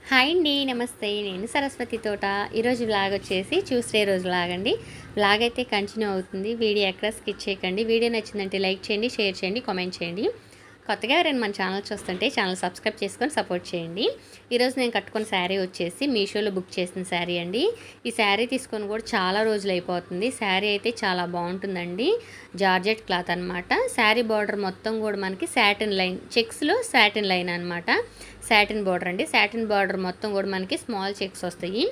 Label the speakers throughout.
Speaker 1: Hi అండి, నమస్తే. నేను సరస్వతి తోట. ఈరోజు వ్లాగ్ వచ్చేసి ట్యూస్డే రోజు వ్లాగ్ అండి. వ్లాగ్ అయితే కంటిన్యూ అవుతుంది. వీడియో ఎక్కడ స్కిప్ చేయకండి. వీడియో నచ్చిందంటే లైక్ చేయండి, షేర్ చేయండి, కామెంట్ చేయండి. కొత్తగా ఎవరైనా మన ఛానల్ చూస్తుంటే ఛానల్ సబ్స్క్రైబ్ చేసుకొని సపోర్ట్ చేయండి. ఈరోజు నేను కట్టుకున్న శారీ వచ్చేసి మీషోలో బుక్ చేసిన శారీ అండి. ఈ శారీ తీసుకొని కూడా చాలా రోజులు అయిపోతుంది. శారీ అయితే చాలా బాగుంటుందండి. జార్జెట్ క్లాత్ అనమాట. శారీ బార్డర్ మొత్తం కూడా మనకి సాటిన్ లైన్, చెక్స్లో సాటిన్ లైన్ అనమాట. సాటిన్ బార్డర్ అండి. సాటిన్ బార్డర్ మొత్తం కూడా మనకి స్మాల్ చెక్స్ వస్తాయి.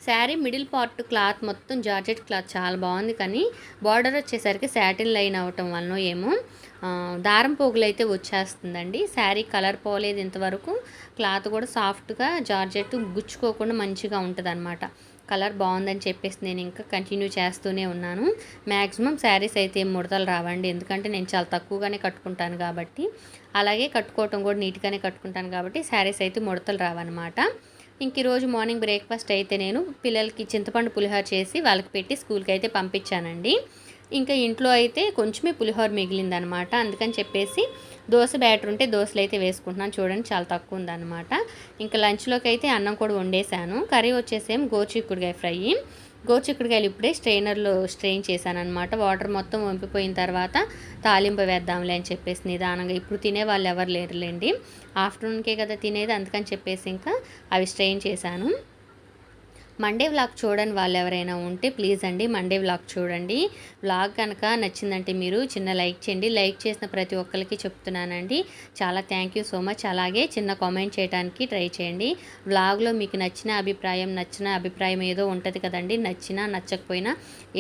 Speaker 1: శారీ మిడిల్ పార్ట్ క్లాత్ మొత్తం జార్జెట్ క్లాత్ చాలా బాగుంది, కానీ బార్డర్ వచ్చేసరికి సాటిన్ లైన్ అవటం వలన ఏమో దారం పోగులు అయితే వచ్చేస్తుందండి. శారీ కలర్ పోలేదు ఇంతవరకు. క్లాత్ కూడా సాఫ్ట్గా జార్జెట్ గుచ్చుకోకుండా మంచిగా ఉంటుంది అనమాట. కలర్ బాగుందని చెప్పేసి నేను ఇంకా కంటిన్యూ చేస్తూనే ఉన్నాను. మ్యాక్సిమం శారీస్ అయితే ముడతలు రావండి, ఎందుకంటే నేను చాలా తక్కువగానే కట్టుకుంటాను కాబట్టి. అలాగే కట్టుకోవటం కూడా నీట్గానే కట్టుకుంటాను కాబట్టి శారీస్ అయితే ముడతలు రావన్నమాట. ఇంక ఈరోజు మార్నింగ్ బ్రేక్ఫాస్ట్ అయితే నేను పిల్లలకి చింతపండు పులిహోర చేసి వాళ్ళకి పెట్టి స్కూల్కి అయితే పంపించానండి. ఇంకా ఇంట్లో అయితే కొంచెమే పులిహోర మిగిలిందనమాట. అందుకని చెప్పేసి దోశ బ్యాటర్ ఉంటే దోశలు అయితే వేసుకుంటున్నాను. చూడండి, చాలా తక్కువ ఉందన్నమాట. ఇంకా లంచ్లోకి అయితే అన్నం కూడా వండేసాను. Curry వచ్చేసేం గోరుచిక్కుడుకాయ fry. గోరుచిక్కుడుకాయలు ఇప్పుడే స్ట్రెయినర్లో స్ట్రెయిన్ చేశాను అనమాట. వాటర్ మొత్తం వంపిపోయిన తర్వాత తాలింపు వేద్దాంలే అని చెప్పేసి నిదానంగా. ఇప్పుడు తినే వాళ్ళు ఎవరు లేరులేండి, ఆఫ్టర్నూన్కే కదా తినేది, అందుకని చెప్పేసి ఇంకా అవి స్ట్రెయిన్ చేశాను. మండే వ్లాగ్ చూడని వాళ్ళు ఎవరైనా ఉంటే ప్లీజ్ అండి మండే వ్లాగ్ చూడండి. వ్లాగ్ కనుక నచ్చిందంటే మీరు చిన్న లైక్ చేయండి. లైక్ చేసిన ప్రతి ఒక్కరికి చెప్తున్నానండి, చాలా థ్యాంక్ యూ సో మచ్. అలాగే చిన్న కామెంట్ చేయడానికి ట్రై చేయండి. వ్లాగ్లో మీకు నచ్చిన అభిప్రాయం ఏదో ఉంటుంది కదండి. నచ్చినా నచ్చకపోయినా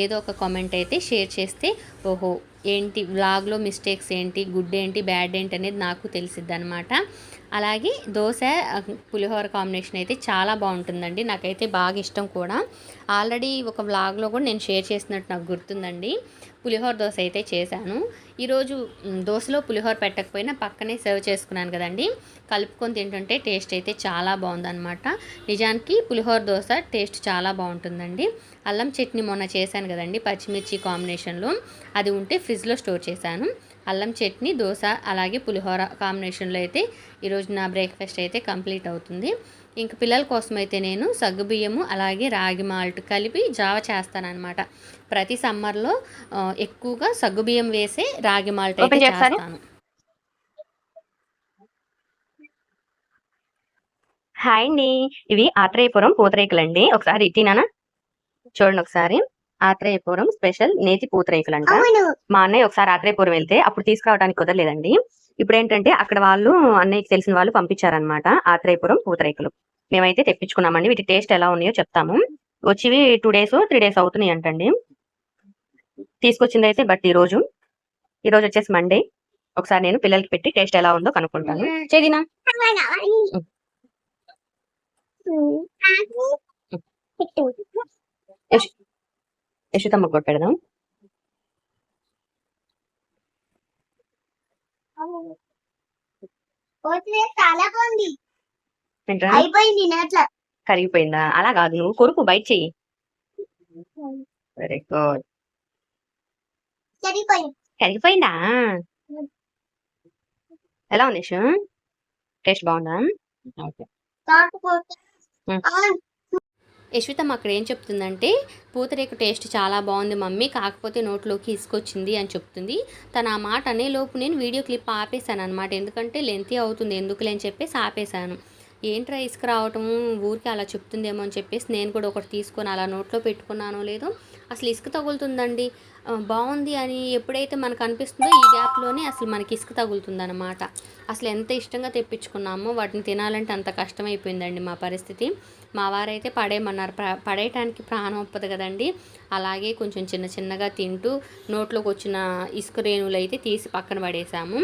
Speaker 1: ఏదో ఒక కామెంట్ అయితే షేర్ చేస్తే ఓహో ఏంటి వ్లాగ్లో మిస్టేక్స్ ఏంటి, గుడ్ ఏంటి, బ్యాడ్ ఏంటి అనేది నాకు తెలిసిద్ది అనమాట. అలాగే దోశ పులిహోర కాంబినేషన్ అయితే చాలా బాగుంటుందండి. నాకైతే బాగా ఇష్టం కూడా. ఆల్రెడీ ఒక వ్లాగ్లో కూడా నేను షేర్ చేసినట్టు నాకు గుర్తుందండి. పులిహోర దోశ అయితే చేశాను. ఈరోజు దోశలో పులిహోర పెట్టకపోయినా పక్కనే సర్వ్ చేసుకున్నాను కదండి. కలుపుకొని తింటుంటే టేస్ట్ అయితే చాలా బాగుందన్నమాట. నిజానికి పులిహోర దోశ టేస్ట్ చాలా బాగుంటుందండి. అల్లం చట్నీ మొన్న చేశాను కదండి పచ్చిమిర్చి కాంబినేషన్లో, అది ఉంటే ఫ్రిడ్జ్లో స్టోర్ చేశాను. అల్లం చట్నీ, దోశ అలాగే పులిహోర కాంబినేషన్లో అయితే ఈరోజు నా బ్రేక్ఫాస్ట్ అయితే కంప్లీట్ అవుతుంది. ఇంక పిల్లల కోసం అయితే నేను సగ్గుబియ్యము అలాగే రాగి మాల్ట్ కలిపి జావ చేస్తానన్నమాట. ప్రతి సమ్మర్లో ఎక్కువగా సగ్గుబియ్యం వేసే రాగి మాల్ట్ అయితే చేస్తాను.
Speaker 2: హాయ్ అండి, ఇవి ఆత్రేయపురం పూతరేకులండి. ఒకసారి ఇట్టినానా చూడండి. ఒకసారి ఆత్రేయపురం స్పెషల్ నేతి పూతరేకులు అంట. మా అన్నయ్య ఒకసారి ఆత్రేయపురం వెళ్తే అప్పుడు తీసుకురావడానికి కుదరలేదండి. ఇప్పుడు ఏంటంటే అక్కడ వాళ్ళు అన్నయ్యకి తెలిసిన వాళ్ళు పంపించారనమాట ఆత్రేయపురం పూతరేకులు. మేమైతే తెప్పించుకున్నామండి. వీటి టేస్ట్ ఎలా ఉన్నాయో చెప్తాము. వచ్చి 2 days 3 days అవుతున్నాయి అంటండి తీసుకొచ్చింది అయితే. బట్ ఈ రోజు వచ్చేసి మండే. ఒకసారి నేను పిల్లలకి పెట్టి టేస్ట్ ఎలా ఉందో కనుక్కుంటాను. చేదినా యశుతమ్మ కూడా పెడదాం. కరిగిపోయిందా? అలా కాదు, నువ్వు కొరుకు బయట చెయ్యి. Very good. కరిగిపోయిందా? ఎలా ఉంది యశు? టేస్ట్ బాగుందా? ఓకే.
Speaker 1: యశ్వితమ్మ అక్కడ ఏం చెప్తుందంటే పూతరేకు టేస్ట్ చాలా బాగుంది మమ్మీ, కాకపోతే నోట్లోకి ఇసుకొచ్చింది అని చెప్తుంది. తను ఆ మాట అనేలోపు నేను వీడియో క్లిప్ ఆపేశాను అనమాట. ఎందుకంటే లెంతీ అవుతుంది ఎందుకులే అని చెప్పేసి ఆపేశాను. ఏంట్రా ఇసుక రావటము ఊరికి అలా చెప్తుందేమో అని చెప్పేసి నేను కూడా ఒకటి తీసుకొని అలా నోట్లో పెట్టుకున్నానో లేదో అసలు ఇసుక తగులుతుందండి. బాగుంది అని ఎప్పుడైతే మనకు అనిపిస్తుందో ఈ గ్యాప్లోనే అసలు మనకి ఇసుక తగులుతుందన్నమాట. అసలు ఎంత ఇష్టంగా తెప్పించుకున్నామో వాటిని తినాలంటే అంత కష్టమైపోయిందండి మా పరిస్థితి. మా వారైతే పడేయమన్నారు. పడేయటానికి ప్రాణం ఒప్పదు కదండి. అలాగే కొంచెం చిన్నగా తింటూ నోట్లోకి వచ్చిన ఇసుక రేణువులు అయితే తీసి పక్కన పడేసాము.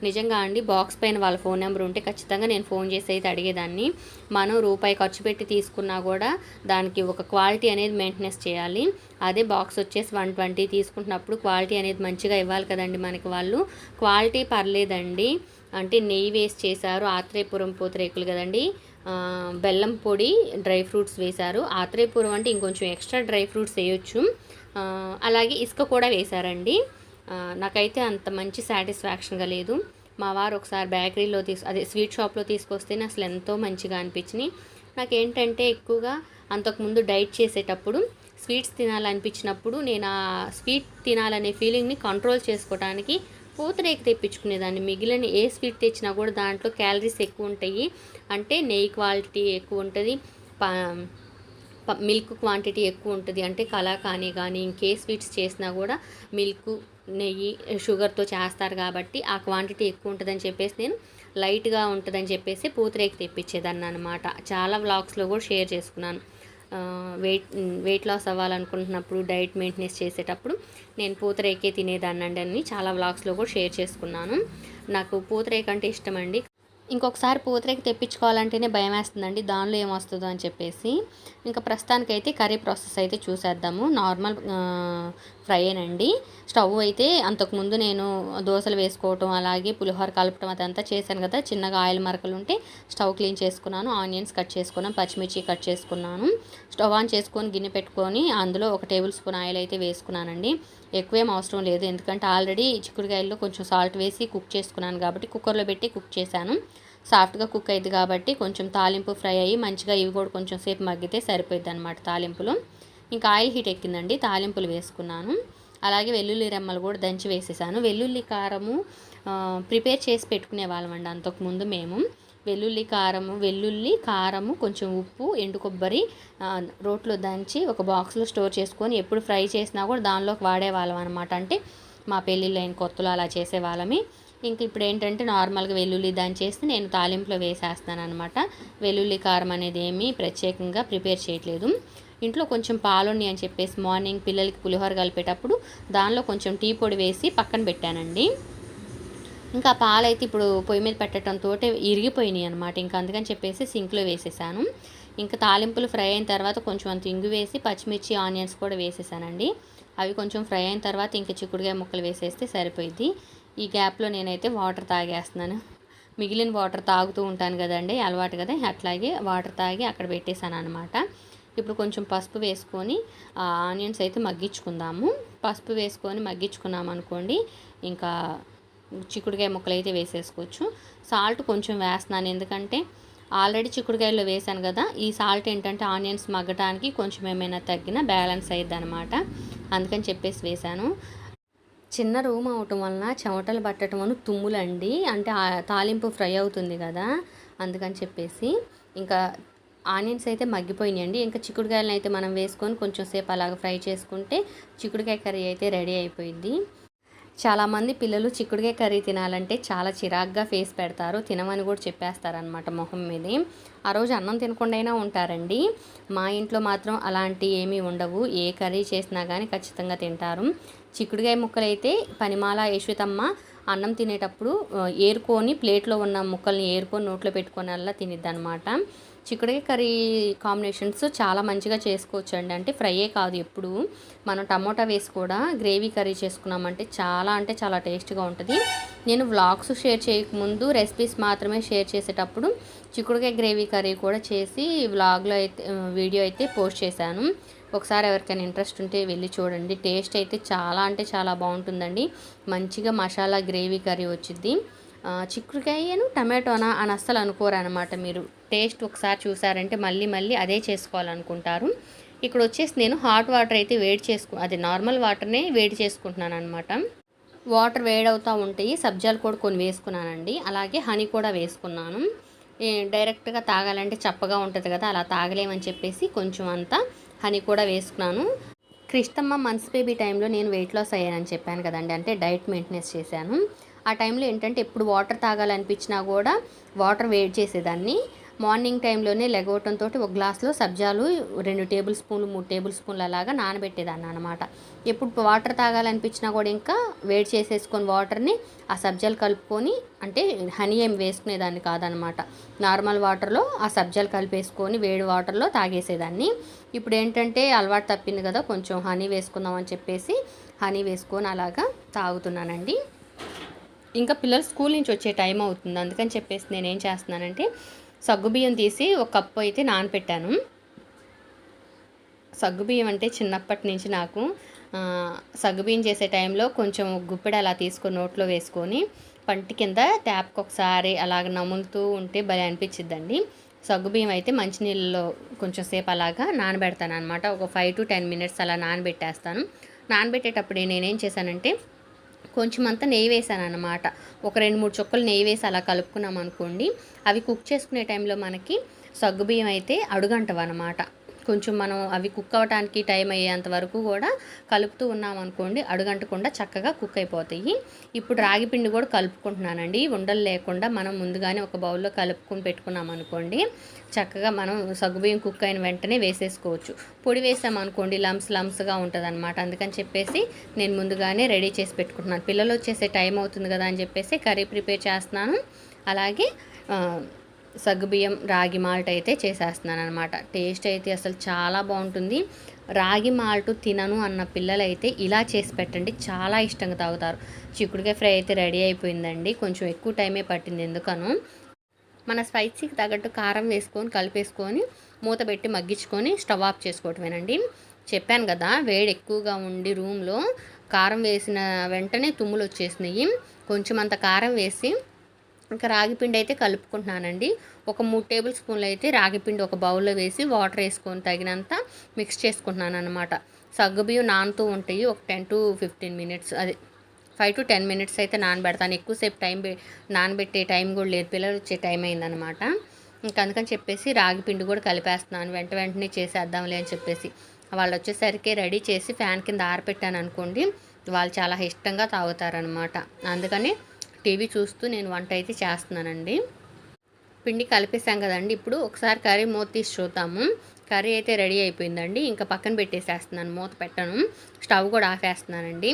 Speaker 1: నిజంగా అండి, బాక్స్ పైన వాళ్ళ ఫోన్ నెంబర్ ఉంటే ఖచ్చితంగా నేను ఫోన్ చేసి అయితే అడిగేదాన్ని. మనం రూపాయి ఖర్చు పెట్టి తీసుకున్నా కూడా దానికి ఒక క్వాలిటీ అనేది మెయింటెనెన్స్ చేయాలి. అదే బాక్స్ వచ్చేసి 120 తీసుకుంటున్నప్పుడు క్వాలిటీ అనేది మంచిగా ఇవ్వాలి కదండి మనకి వాళ్ళు. క్వాలిటీ పర్లేదండి, అంటే నెయ్యి వేసి చేశారు. ఆత్రేయపురం పూతరేకులు కదండి. బెల్లం పొడి, డ్రై ఫ్రూట్స్ వేశారు. ఆత్రేయపురం అంటే ఇంకొంచెం ఎక్స్ట్రా డ్రై ఫ్రూట్స్ వేయొచ్చు. అలాగే ఇసుక కూడా వేశారండి. నాకైతే అంత మంచి సాటిస్ఫాక్షన్గా లేదు. మా వారు ఒకసారి బేకరీలో అదే స్వీట్ షాప్లో తీసుకొస్తేనే అసలు ఎంతో మంచిగా అనిపించినాయి. నాకేంటంటే ఎక్కువగా అంతకుముందు డైట్ చేసేటప్పుడు స్వీట్స్ తినాలనిపించినప్పుడు నేను ఆ స్వీట్ తినాలనే ఫీలింగ్ని కంట్రోల్ చేసుకోవడానికి పూతరేకు తెప్పించుకునేదాన్ని. మిగిలిన ఏ స్వీట్ తెచ్చినా కూడా దాంట్లో క్యాలరీస్ ఎక్కువ ఉంటాయి, అంటే నెయ్యి క్వాలిటీ ఎక్కువ ఉంటుంది, మిల్క్ క్వాంటిటీ ఎక్కువ ఉంటుంది. అంటే కలాకానీ కానీ ఇంకే స్వీట్స్ చేసినా కూడా మిల్క్, నెయ్యి, షుగర్తో చేస్తారు కాబట్టి ఆ క్వాంటిటీ ఎక్కువ ఉంటుందని చెప్పేసి నేను లైట్గా ఉంటుందని చెప్పేసి పూతరేకు తెప్పించేదాన్ని అనమాట. చాలా వ్లాగ్స్లో కూడా షేర్ చేసుకున్నాను. వెయిట్ లాస్ అవ్వాలనుకుంటున్నప్పుడు, డైట్ మెయింటెనెన్స్ చేసేటప్పుడు నేను పూతరేకే తినేదాన్ని అని చాలా వ్లాగ్స్లో కూడా షేర్ చేసుకున్నాను. నాకు పూతరేకు అంటే ఇష్టం అండి. ఇంకొకసారి పూతరేకు తెప్పించుకోవాలంటేనే భయం వేస్తుందండి, దానిలో ఏమొస్తుందో అని చెప్పేసి. ఇంకా ప్రస్తుతానికైతే కర్రీ ప్రాసెస్ అయితే చూసేద్దాము. నార్మల్ ఫ్రైయేనండి. స్టవ్ అయితే అంతకుముందు నేను దోశలు వేసుకోవటం, అలాగే పులిహోర కలపటం అదంతా చేశాను కదా, చిన్నగా ఆయిల్ మరకలు ఉంటే స్టవ్ క్లీన్ చేసుకున్నాను, ఆనియన్స్ కట్ చేసుకున్నాను, పచ్చిమిర్చి కట్ చేసుకున్నాను. స్టవ్ ఆన్ చేసుకొని గిన్నె పెట్టుకొని అందులో 1 టేబుల్ స్పూన్ ఆయిల్ అయితే వేసుకున్నానండి. ఎక్కువేం అవసరం లేదు, ఎందుకంటే ఆల్రెడీ చిక్కుడుకాయల్లో కొంచెం సాల్ట్ వేసి కుక్ చేసుకున్నాను కాబట్టి కుక్కర్లో పెట్టి కుక్ చేశాను. సాఫ్ట్గా కుక్ అయింది కాబట్టి కొంచెం తాలింపు ఫ్రై అయ్యి మంచిగా ఇవి కూడా కొంచెం సేపు మగ్గితే సరిపోద్ది అనమాట తాలింపులు. ఇంకా ఆయిల్ హీట్ ఎక్కిందండి, తాలింపులు వేసుకున్నాను. అలాగే వెల్లుల్లి రెమ్మలు కూడా దంచి వేసేసాను. వెల్లుల్లి కారము ప్రిపేర్ చేసి పెట్టుకునే వాళ్ళమండి అంతకుముందు మేము. వెల్లుల్లి కారము, కొంచెం ఉప్పు, ఎండు కొబ్బరి రోట్లో దంచి ఒక బాక్స్లో స్టోర్ చేసుకొని ఎప్పుడు ఫ్రై చేసినా కూడా దానిలోకి వాడేవాళ్ళం అనమాట. అంటే మా పెళ్ళిళ్ళు అయిన కొత్తలో అలా చేసేవాళ్ళమి. ఇంక ఇప్పుడు ఏంటంటే నార్మల్గా వెల్లుల్లి దంచేసి నేను తాలింపులో వేసేస్తాను అనమాట. వెల్లుల్లి కారం అనేది ఏమీ ప్రత్యేకంగా ప్రిపేర్ చేయట్లేదు. ఇంట్లో కొంచెం పాలున్నాయి అని చెప్పేసి మార్నింగ్ పిల్లలకి పులిహోర కలిపేటప్పుడు దానిలో కొంచెం టీ పొడి వేసి పక్కన పెట్టానండి. ఇంకా పాలైతే ఇప్పుడు పొయ్యి మీద పెట్టడంతో ఇరిగిపోయినాయి అనమాట. ఇంకా అందుకని చెప్పేసి సింక్లో వేసేసాను. ఇంకా తాలింపులు ఫ్రై అయిన తర్వాత కొంచెం అంత ఇంగు వేసి పచ్చిమిర్చి, ఆనియన్స్ కూడా వేసేసానండి. అవి కొంచెం ఫ్రై అయిన తర్వాత ఇంకా చిక్కుడుకాయ ముక్కలు వేసేస్తే సరిపోయింది. ఈ గ్యాప్లో నేనైతే వాటర్ తాగేస్తున్నాను. మిగిలిన వాటర్ తాగుతూ ఉంటాను కదండి, అలవాటు కదా, అట్లాగే వాటర్ తాగి అక్కడ పెట్టేశాను అనమాట. ఇప్పుడు కొంచెం పసుపు వేసుకొని ఆనియన్స్ అయితే మగ్గించుకుందాము. పసుపు వేసుకొని మగ్గించుకున్నాం అనుకోండి, ఇంకా చిక్కుడుకాయ ముక్కలు అయితే వేసేసుకోవచ్చు. సాల్ట్ కొంచెం వేస్తున్నాను, ఎందుకంటే ఆల్రెడీ చిక్కుడుకాయల్లో వేసాను కదా. ఈ సాల్ట్ ఏంటంటే ఆనియన్స్ మగ్గటానికి కొంచెం ఏమైనా తగ్గినా బ్యాలెన్స్ అయ్యిద్ది అనమాట, అందుకని చెప్పేసి వేసాను. చిన్న రూమ్ అవటం వలన చెమటలు పట్టడం వల్ల తుమ్ములండి, అంటే తాలింపు ఫ్రై అవుతుంది కదా, అందుకని చెప్పేసి. ఇంకా ఆనియన్స్ అయితే మగ్గిపోయినాయండి. ఇంకా చిక్కుడుకాయలను అయితే మనం వేసుకొని కొంచెం సేపు అలాగ ఫ్రై చేసుకుంటే చిక్కుడుకాయ కర్రీ అయితే రెడీ అయిపోయింది. చాలామంది పిల్లలు చిక్కుడుకాయ కర్రీ తినాలంటే చాలా చిరాగ్గా ఫేస్ పెడతారు, తినమని కూడా చెప్పేస్తారనమాట మొహం మీదే. ఆ రోజు అన్నం తినకుండా అయినా ఉంటారండి. మా ఇంట్లో మాత్రం అలాంటి ఏమీ ఉండవు, ఏ కర్రీ చేసినా కానీ ఖచ్చితంగా తింటారు. చిక్కుడుకాయ ముక్కలు అయితే పనిమాల యశ్వితమ్మ అన్నం తినేటప్పుడు ఏరుకొని ప్లేట్లో ఉన్న ముక్కల్ని ఏరుకొని నోట్లో పెట్టుకొని అలా తినిద్ది అనమాట. చిక్కుడుకాయ కర్రీ కాంబినేషన్స్ చాలా మంచిగా చేసుకోవచ్చు అండి. అంటే ఫ్రైయే కాదు, ఎప్పుడు మనం టమోటా వేసి కూడా గ్రేవీ కర్రీ చేసుకున్నామంటే చాలా టేస్ట్గా ఉంటుంది. నేను వ్లాగ్స్ షేర్ చేయకముందు రెసిపీస్ మాత్రమే షేర్ చేసేటప్పుడు చిక్కుడుకాయ గ్రేవీ కర్రీ కూడా చేసి వ్లాగ్లో అయితే వీడియో అయితే పోస్ట్ చేశాను. ఒకసారి ఎవరికైనా ఇంట్రెస్ట్ ఉంటే వెళ్ళి చూడండి. టేస్ట్ అయితే చాలా బాగుంటుందండి. మంచిగా మసాలా గ్రేవీ కర్రీ వచ్చింది. చిక్కుడుకాయను టమాటోనా అని అస్సలు అనుకోరు అనమాట. మీరు టేస్ట్ ఒకసారి చూసారంటే మళ్ళీ అదే చేసుకోవాలనుకుంటారు. ఇక్కడ వచ్చేసి నేను హాట్ వాటర్ అయితే అది నార్మల్ వాటర్నే వేడి చేసుకుంటున్నాను అనమాట. వాటర్ వేడవుతూ ఉంటాయి, సబ్జాలు కూడా కొన్ని వేసుకున్నానండి, అలాగే హనీ కూడా వేసుకున్నాను. డైరెక్ట్గా తాగాలంటే చప్పగా ఉంటుంది కదా, అలా తాగలేమని చెప్పేసి కొంచెం అంతా హనీ కూడా వేసుకున్నాను. క్రిష్టమ్మ మంత్స్ బేబీ టైంలో నేను వెయిట్ లాస్ అయ్యానని చెప్పాను కదండి, అంటే డైట్ మెయింటెనెన్స్ చేశాను. ఆ టైంలో ఏంటంటే ఎప్పుడు వాటర్ తాగాలనిపించినా కూడా వాటర్ వేడి చేసేదాన్ని. మార్నింగ్ టైంలోనే లెగవటంతో ఒక గ్లాస్లో సబ్జాలు 2 టేబుల్ స్పూన్లు 3 టేబుల్ స్పూన్లు అలాగా నానబెట్టేదాన్ని అనమాట. ఎప్పుడు వాటర్ తాగాలనిపించినా కూడా ఇంకా వేడి చేసేసుకొని వాటర్ని ఆ సబ్జాలు కలుపుకొని, అంటే హనీ ఏం వేసుకునేదాన్ని కాదనమాట, నార్మల్ వాటర్లో ఆ సబ్జాలు కలిపేసుకొని వేడి వాటర్లో తాగేసేదాన్ని. ఇప్పుడు ఏంటంటే అలవాటు తప్పింది కదా, కొంచెం హనీ వేసుకుందామని చెప్పేసి హనీ వేసుకొని అలాగా తాగుతున్నానండి. ఇంకా పిల్లలు స్కూల్ నుంచి వచ్చే టైం అవుతుంది, అందుకని చెప్పేసి నేనేం చేస్తున్నానంటే సగ్గుబియ్యం తీసి 1 కప్పు అయితే నానపెట్టాను. సగ్గుబియ్యం అంటే చిన్నప్పటి నుంచి నాకు సగ్గుబియ్యం చేసే టైంలో కొంచెం గుప్పెడు అలా తీసుకొని నోట్లో వేసుకొని పంటి కింద ట్యాప్కి ఒకసారి అలాగ నములుతూ ఉంటే భలే అనిపించిద్దండి. సగ్గుబియ్యం అయితే మంచినీళ్ళలో కొంచెం సేపు అలాగా నానబెడతాను అనమాట. ఒక 5 to 10 మినిట్స్ అలా నానబెట్టేస్తాను. నానబెట్టేటప్పుడు నేనేం చేశానంటే కొంచెం అంతా నెయ్యి వేసానన్నమాట. ఒక 2, 3 చుక్కలు నెయ్యి వేసి అలా కలుపుకున్నాం అనుకోండి, అవి కుక్ చేసుకునే టైంలో మనకి సగ్గుబియ్యం అయితే అడుగంటవన్నమాట. కొంచెం మనం అవి కుక్ అవ్వటానికి టైం అయ్యేంత వరకు కూడా కలుపుతూ ఉన్నామనుకోండి, అడుగంటకుండా చక్కగా కుక్ అయిపోతాయి. ఇప్పుడు రాగి పిండి కూడా కలుపుకుంటున్నానండి. ఉండలు లేకుండా మనం ముందుగానే ఒక బౌల్లో కలుపుకొని పెట్టుకున్నాం అనుకోండి, చక్కగా మనం సగ్గుబియ్యం కుక్ అయిన వెంటనే వేసేసుకోవచ్చు. పొడి వేసామనుకోండి లంప్స్గా ఉంటుంది అనమాట. అందుకని చెప్పేసి నేను ముందుగానే రెడీ చేసి పెట్టుకుంటున్నాను. పిల్లలు వచ్చేసే టైం అవుతుంది కదా అని చెప్పేసి కర్రీ ప్రిపేర్ చేస్తున్నాను. అలాగే సగ్గుబియ్యం రాగి మాల్ట్ అయితే చేసేస్తున్నాను అనమాట. టేస్ట్ అయితే అసలు చాలా బాగుంటుంది. రాగి మాల్ట్ తినను అన్న పిల్లలైతే ఇలా చేసి పెట్టండి, చాలా ఇష్టంగా తాగుతారు. చిక్కుడుకాయ ఫ్రై అయితే రెడీ అయిపోయిందండి. కొంచెం ఎక్కువ టైమే పట్టింది ఎందుకనో. మన స్పైసీకి తగ్గట్టు కారం వేసుకొని కలిపేసుకొని మూత పెట్టి మగ్గించుకొని స్టవ్ ఆఫ్ చేసుకోవటమేనండి. చెప్పాను కదా, వేడి ఎక్కువగా ఉండి రూమ్లో కారం వేసిన వెంటనే తుమ్ములు వచ్చేసినాయి. కొంచెం అంత కారం వేసి ఇంకా రాగిపిండి అయితే కలుపుకుంటున్నానండి. ఒక 3 టేబుల్ స్పూన్లు అయితే రాగిపిండి ఒక బౌల్లో వేసి వాటర్ వేసుకొని తగినంత మిక్స్ చేసుకుంటున్నాను అనమాట. సగ్గుబియ్యం నానుతూ ఉంటాయి. ఒక 10 to 15 మినిట్స్, అది 5 to 10 మినిట్స్ అయితే నానబెడతాను. ఎక్కువసేపు నానబెట్టే టైం కూడా లేదు, పిల్లలు వచ్చే టైం అయిందనమాట. ఇంకా అందుకని చెప్పేసి రాగిపిండి కూడా కలిపేస్తున్నాను. వెంటనే చేసేద్దాంలే అని చెప్పేసి వాళ్ళు వచ్చేసరికి రెడీ చేసి ఫ్యాన్ కింద ఆరపెట్టాను అనుకోండి, వాళ్ళు చాలా ఇష్టంగా తాగుతారనమాట. అందుకని టీవీ చూస్తూ నేను వంట అయితే చేస్తున్నానండి. పిండి కలిపేసాం కదండి, ఇప్పుడు ఒకసారి కర్రీ మూత తీసి చూద్దాము. కర్రీ అయితే రెడీ అయిపోయిందండి. ఇంకా పక్కన పెట్టేసేస్తున్నాను, మూత పెట్టను. స్టవ్ కూడా ఆపేస్తున్నానండి.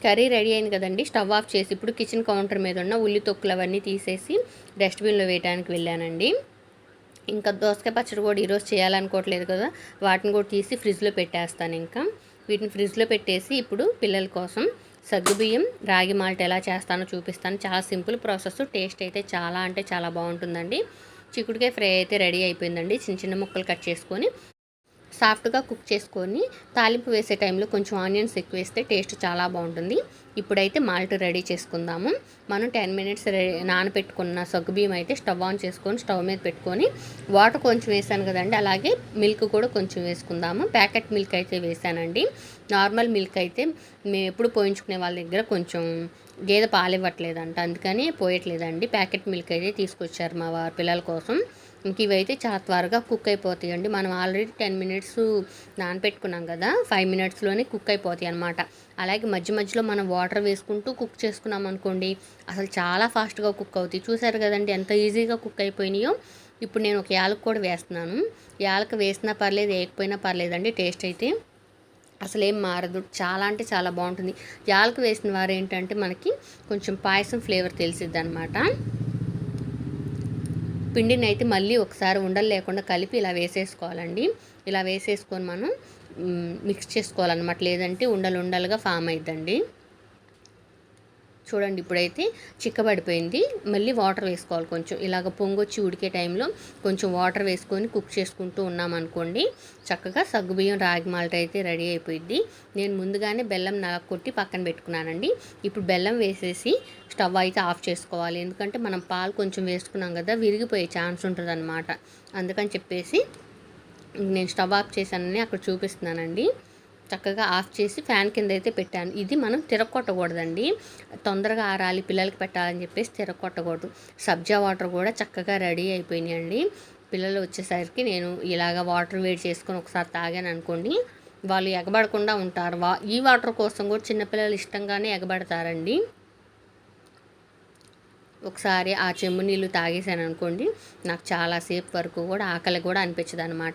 Speaker 1: కర్రీ రెడీ అయింది కదండి, స్టవ్ ఆఫ్ చేసి ఇప్పుడు కిచెన్ కౌంటర్ మీద ఉన్న ఉల్లి తొక్కులు అవన్నీ తీసేసి డస్ట్బిన్లో వేయడానికి వెళ్ళానండి. ఇంకా దోసకాయ పచ్చడి కూడా ఈరోజు చేయాలనుకోవట్లేదు కదా, వాటిని కూడా తీసి ఫ్రిడ్జ్లో పెట్టేస్తాను. ఇంకా వీటిని ఫ్రిడ్జ్లో పెట్టేసి ఇప్పుడు పిల్లల కోసం సగ్గుబియ్యం రాగి మాల్ట్ ఎలా చేస్తానో చూపిస్తాను. చాలా సింపుల్ ప్రాసెస్, టేస్ట్ అయితే చాలా అంటే చాలా బాగుంటుందండి. చిక్కుడుకాయ ఫ్రై అయితే రెడీ అయిపోయిందండి. చిన్న చిన్న ముక్కలు కట్ చేసుకొని సాఫ్ట్గా కుక్ చేసుకొని తాలింపు వేసే టైంలో కొంచెం ఆనియన్స్ ఎక్కువ వేస్తే టేస్ట్ చాలా బాగుంటుంది. ఇప్పుడైతే మాల్ట్ రెడీ చేసుకుందాము. మనం 10 మినిట్స్ నానబెట్టుకున్న సగ్గుబియ్యం అయితే స్టవ్ ఆన్ చేసుకొని స్టవ్ మీద పెట్టుకొని వాటర్ కొంచెం వేసాను కదండి, అలాగే మిల్క్ కూడా కొంచెం వేసుకుందాము. ప్యాకెట్ మిల్క్ అయితే వేసానండి. నార్మల్ మిల్క్ అయితే మేము ఎప్పుడు పోయించుకునే వాళ్ళ దగ్గర కొంచెం గేదె పాలు ఇవ్వట్లేదంట, అందుకని పోయట్లేదండి. ప్యాకెట్ మిల్క్ అయితే తీసుకొచ్చారు మా వారి పిల్లల కోసం. ఇంక ఇవైతే చాలా త్వరగా కుక్ అయిపోతాయండి. మనం ఆల్రెడీ 10 మినిట్స్ నానపెట్టుకున్నాం కదా, 5 మినిట్స్లోనే కుక్ అయిపోతాయి అనమాట. అలాగే మధ్య మధ్యలో మనం వాటర్ వేసుకుంటూ కుక్ చేసుకున్నాం అనుకోండి, అసలు చాలా ఫాస్ట్గా కుక్ అవుతాయి. చూసారు కదండి ఎంత ఈజీగా కుక్ అయిపోయినాయో. ఇప్పుడు నేను ఒక యాలక కూడా వేస్తున్నాను. యాలక వేసినా పర్లేదు, వేయకపోయినా పర్లేదండి, టేస్ట్ అయితే అసలు ఏం మారదు. చాలా అంటే చాలా బాగుంటుంది. యాలక వేసిన వారు ఏంటంటే మనకి కొంచెం పాయసం ఫ్లేవర్ తెలిసిద్ది అనమాట. పిండిని అయితే మళ్ళీ ఒకసారి ఉండలు లేకుండా కలిపి ఇలా వేసేసుకోవాలండి. ఇలా వేసేసుకొని మనం మిక్స్ చేసుకోవాలన్నమాట, లేదంటే ఉండలుగా ఫామ్ అయిద్దండి. చూడండి ఇప్పుడైతే చిక్కబడిపోయింది. మళ్ళీ వాటర్ వేసుకోవాలి కొంచెం. ఇలాగ పొంగొచ్చి ఉడికే టైంలో కొంచెం వాటర్ వేసుకొని కుక్ చేసుకుంటూ ఉన్నామనుకోండి, చక్కగా సగ్గుబియ్యం రాగి మాల్ట్ అయితే రెడీ అయిపోయింది. నేను ముందుగానే బెల్లం కొట్టి పక్కన పెట్టుకున్నానండి. ఇప్పుడు బెల్లం వేసేసి స్టవ్ అయితే ఆఫ్ చేసుకోవాలి. ఎందుకంటే మనం పాలు కొంచెం వేసుకున్నాం కదా, విరిగిపోయే ఛాన్స్ ఉంటుంది అనమాట. అందుకని చెప్పేసి నేను స్టవ్ ఆఫ్ చేశానని అక్కడ చూపిస్తున్నానండి. చక్కగా ఆఫ్ చేసి ఫ్యాన్ కింద అయితే పెట్టాను. ఇది మనం తిరగొట్టకూడదండి, తొందరగా ఆరాలి పిల్లలకి పెట్టాలని చెప్పేసి తిరగొట్టకూడదు. సబ్జా వాటర్ కూడా చక్కగా రెడీ అయిపోయినాయండి. పిల్లలు వచ్చేసరికి నేను ఇలాగ వాటర్ వేడి చేసుకొని ఒకసారి తాగాను అనుకోండి, వాళ్ళు ఎగబడకుండా ఉంటారు. ఈ వాటర్ కోసం కూడా చిన్నపిల్లలు ఇష్టంగానే ఎగబడతారండి. ఒకసారి ఆ చెంబు నీళ్ళు తాగేసాను అనుకోండి, నాకు చాలాసేపు వరకు కూడా ఆకలి కూడా అనిపించదు అనమాట.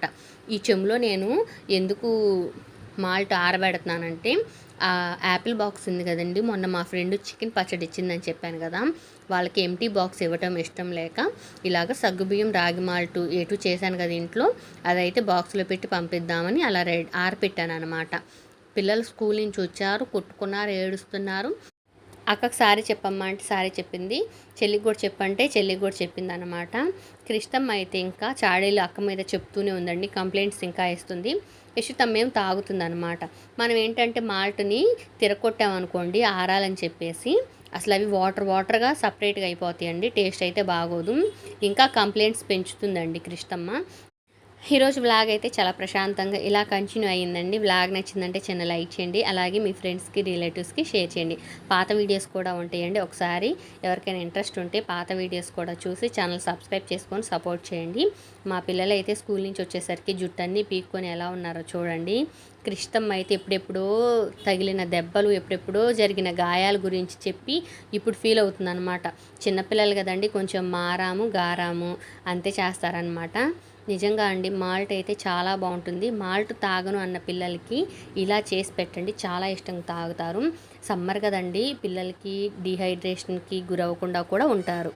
Speaker 1: ఈ చెంబులో నేను ఎందుకు మాల్ట్ ఆరబెడుతున్నానంటే, యాపిల్ బాక్స్ ఉంది కదండి, మొన్న మా ఫ్రెండ్ చికెన్ పచ్చడి ఇచ్చిందని చెప్పాను కదా, వాళ్ళకి ఎంటీ బాక్స్ ఇవ్వటం ఇష్టం లేక ఇలాగ సగ్గుబియ్యం రాగి మాల్ట్ ఏటు చేశాను కదా ఇంట్లో, అదైతే బాక్స్లో పెట్టి పంపిద్దామని అలా ఆరపెట్టాను అనమాట. పిల్లలు స్కూల్ నుంచి వచ్చారు, కొట్టుకున్నారు, ఏడుస్తున్నారు. అక్కకి సారీ చెప్పమ్మా అంటే సారీ చెప్పింది, చెల్లికి కూడా చెప్పంటే చెల్లికి కూడా చెప్పింది అనమాట. క్రిష్టమ్మ అయితే ఇంకా చాడీలు అక్క మీద చెప్తూనే ఉందండి, కంప్లైంట్స్ ఇంకా ఇస్తుంది. యశుతమ్మేం తాగుతుంది అనమాట. మనం ఏంటంటే మాల్ట్ని తిరగొట్టామనుకోండి ఆరాలని చెప్పేసి, అసలు అవి వాటర్గా సపరేట్గా అయిపోతాయండి. టేస్ట్ అయితే బాగోదు. ఇంకా కంప్లైంట్స్ పెంచుతుందండి క్రిష్టమ్మ. ఈరోజు వ్లాగ్ అయితే చాలా ప్రశాంతంగా ఇలా కంటిన్యూ అయ్యిందండి. వ్లాగ్ నచ్చిందంటే చిన్న లైక్ చేయండి. అలాగే మీ ఫ్రెండ్స్కి రిలేటివ్స్కి షేర్ చేయండి. పాత వీడియోస్ కూడా ఉంటాయండి. ఒకసారి ఎవరికైనా ఇంట్రెస్ట్ ఉంటే పాత వీడియోస్ కూడా చూసి ఛానల్ సబ్స్క్రైబ్ చేసుకొని సపోర్ట్ చేయండి. మా పిల్లలు అయితే స్కూల్ నుంచి వచ్చేసరికి జుట్టన్నీ పీక్కొని ఎలా ఉన్నారో చూడండి. క్రిష్టమ్మ అయితే ఎప్పుడెప్పుడో తగిలిన దెబ్బలు, ఎప్పుడెప్పుడో జరిగిన గాయాల గురించి చెప్పి ఇప్పుడు ఫీల్ అవుతుందన్నమాట. చిన్నపిల్లలు కదండి, కొంచెం మారాము గారాము అంతే చేస్తారనమాట. నిజంగా అండి, మాల్ట్ అయితే చాలా బాగుంటుంది. మాల్ట్ తాగను అన్న పిల్లలకి ఇలా చేసి పెట్టండి, చాలా ఇష్టంగా తాగుతారు. సమ్మర్ కదండి, పిల్లలకి డీహైడ్రేషన్కి గురవ్వకుండా కూడా ఉంటారు.